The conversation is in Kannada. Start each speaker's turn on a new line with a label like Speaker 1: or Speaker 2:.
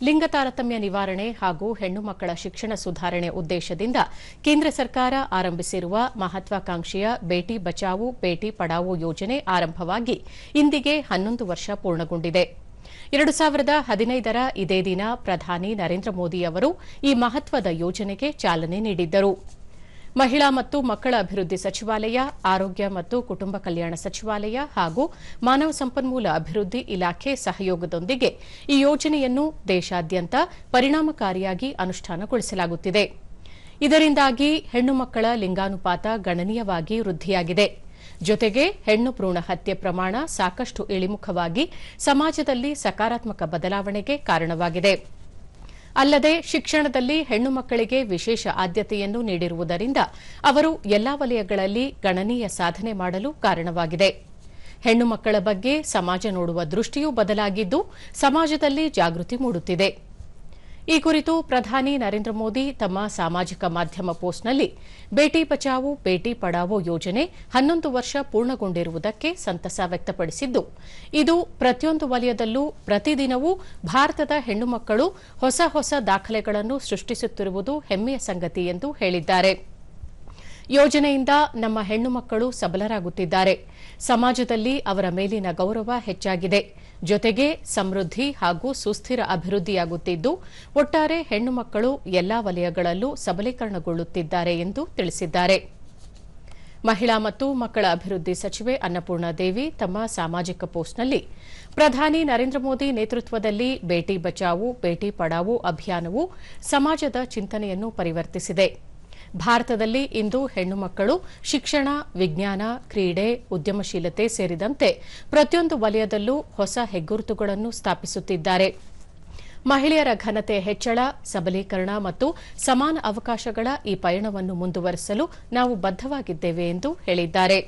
Speaker 1: ಲಿಂಗ ತಾರತಮ್ಯ ನಿವಾರಣೆ ಹಾಗೂ ಹೆಣ್ಣು ಮಕ್ಕಳ ಶಿಕ್ಷಣ ಸುಧಾರಣೆ ಉದ್ದೇಶದಿಂದ ಕೇಂದ್ರ ಸರ್ಕಾರ ಆರಂಭಿಸಿರುವ ಮಹತ್ವಾಕಾಂಕ್ಷೆಯ ಬೇಟಿ ಬಚಾವೋ ಬೇಟಿ ಪಢಾವೋ ಯೋಜನೆ ಆರಂಭವಾಗಿ ಇಂದಿಗೆ 11 ವರ್ಷ ಪೂರ್ಣಗೊಂಡಿದೆ. 2015ರ ಇದೇ ದಿನ ಪ್ರಧಾನಿ ನರೇಂದ್ರ ಮೋದಿ ಅವರು ಈ ಮಹತ್ವದ ಯೋಜನೆಗೆ ಚಾಲನೆ ನೀಡಿದ್ದರು. ಮಹಿಳಾ ಮತ್ತು ಮಕ್ಕಳ ಅಭಿವೃದ್ಧಿ ಸಚಿವಾಲಯ, ಆರೋಗ್ಯ ಮತ್ತು ಕುಟುಂಬ ಕಲ್ಯಾಣ ಸಚಿವಾಲಯ ಹಾಗೂ ಮಾನವ ಸಂಪನ್ಮೂಲ ಅಭಿವೃದ್ಧಿ ಇಲಾಖೆ ಸಹಯೋಗದೊಂದಿಗೆ ಈ ಯೋಜನೆಯನ್ನು ದೇಶಾದ್ಯಂತ ಪರಿಣಾಮಕಾರಿಯಾಗಿ ಅನುಷ್ಠಾನಗೊಳಿಸಲಾಗುತ್ತಿದೆ. ಇದರಿಂದಾಗಿ ಹೆಣ್ಣು ಮಕ್ಕಳ ಲಿಂಗಾನುಪಾತ ಗಣನೀಯವಾಗಿ ವೃದ್ಧಿಯಾಗಿದೆ. ಜೊತೆಗೆ ಹೆಣ್ಣು ಭ್ರೂಣ ಹತ್ಯೆ ಪ್ರಮಾಣ ಸಾಕಷ್ಟು ಇಳಿಮುಖವಾಗಿ ಸಮಾಜದಲ್ಲಿ ಸಕಾರಾತ್ಮಕ ಬದಲಾವಣೆಗೆ ಕಾರಣವಾಗಿದೆ. ಅಲ್ಲದೆ ಶಿಕ್ಷಣದಲ್ಲಿ ಹೆಣ್ಣು ಮಕ್ಕಳಿಗೆ ವಿಶೇಷ ಆದ್ಯತೆಯನ್ನು ನೀಡಿರುವುದರಿಂದ ಅವರು ಎಲ್ಲಾ ವಲಯಗಳಲ್ಲಿ ಗಣನೀಯ ಸಾಧನೆ ಮಾಡಲು ಕಾರಣವಾಗಿದೆ. ಹೆಣ್ಣು ಮಕ್ಕಳ ಬಗ್ಗೆ ಸಮಾಜ ನೋಡುವ ದೃಷ್ಟಿಯೂ ಬದಲಾಗಿದ್ದು ಸಮಾಜದಲ್ಲಿ ಜಾಗೃತಿ ಮೂಡುತ್ತಿದೆ. ಈ ಕುರಿತು ಪ್ರಧಾನಿ ನರೇಂದ್ರ ಮೋದಿ ತಮ್ಮ ಸಾಮಾಜಿಕ ಮಾಧ್ಯಮ ಪೋಸ್ಟ್ನಲ್ಲಿ ಬೇಟಿ ಬಚಾವೋ ಬೇಟಿ ಪಢಾವೋ ಯೋಜನೆ 11 ವರ್ಷ ಪೂರ್ಣಗೊಂಡಿರುವುದಕ್ಕೆ ಸಂತಸ ವ್ಯಕ್ತಪಡಿಸಿದ್ದು, ಇದು ಪ್ರತಿಯೊಂದು ವಲಯದಲ್ಲೂ ಪ್ರತಿದಿನವೂ ಭಾರತದ ಹೆಣ್ಣು ಮಕ್ಕಳು ಹೊಸ ದಾಖಲೆಗಳನ್ನು ಸೃಷ್ಟಿಸುತ್ತಿರುವುದು ಹೆಮ್ಮೆಯ ಸಂಗತಿ ಎಂದು ಹೇಳಿದ್ದಾರೆ. ಯೋಜನೆಯಿಂದ ನಮ್ಮ ಹೆಣ್ಣು ಮಕ್ಕಳು ಸಬಲರಾಗುತ್ತಿದ್ದಾರೆ. ಸಮಾಜದಲ್ಲಿ ಅವರ ಮೇಲಿನ ಗೌರವ ಹೆಚ್ಚಾಗಿದೆ. ಜೊತೆಗೆ ಸಮೃದ್ಧಿ ಹಾಗೂ ಸುಸ್ಥಿರ ಅಭಿವೃದ್ಧಿಯಾಗುತ್ತಿದ್ದು ಒಟ್ಟಾರೆ ಹೆಣ್ಣು ಮಕ್ಕಳು ಎಲ್ಲಾ ವಲಯಗಳಲ್ಲೂ ಸಬಲೀಕರಣಗೊಳ್ಳುತ್ತಿದ್ದಾರೆ ಎಂದು ತಿಳಿಸಿದ್ದಾರೆ. ಮಹಿಳಾ ಮತ್ತು ಮಕ್ಕಳ ಅಭಿವೃದ್ಧಿ ಸಚಿವೆ ಅನ್ನಪೂರ್ಣ ದೇವಿ ತಮ್ಮ ಸಾಮಾಜಿಕ ಪೋಸ್ಟ್ನಲ್ಲಿ ಪ್ರಧಾನಿ ನರೇಂದ್ರ ಮೋದಿ ನೇತೃತ್ವದಲ್ಲಿ ಬೇಟಿ ಬಚಾವೋ ಬೇಟಿ ಪಢಾವೋ ಅಭಿಯಾನವು ಸಮಾಜದ ಚಿಂತನೆಯನ್ನು ಪರಿವರ್ತಿಸಿದೆ. ಭಾರತದಲ್ಲಿ ಇಂದು ಹೆಣ್ಣು ಮಕ್ಕಳು ಶಿಕ್ಷಣ, ವಿಜ್ಞಾನ, ಕ್ರೀಡೆ, ಉದ್ಯಮಶೀಲತೆ ಸೇರಿದಂತೆ ಪ್ರತಿಯೊಂದು ವಲಯದಲ್ಲೂ ಹೊಸ ಹೆಗ್ಗುರುತುಗಳನ್ನು ಸ್ಥಾಪಿಸುತ್ತಿದ್ದಾರೆ. ಮಹಿಳೆಯರ ಘನತೆ ಹೆಚ್ಚಳ, ಸಬಲೀಕರಣ ಮತ್ತು ಸಮಾನ ಅವಕಾಶಗಳ ಈ ಪಯಣವನ್ನು ಮುಂದುವರಿಸಲು ನಾವು ಬದ್ಧವಾಗಿದ್ದೇವೆ ಎಂದು ಹೇಳಿದ್ದಾರೆ.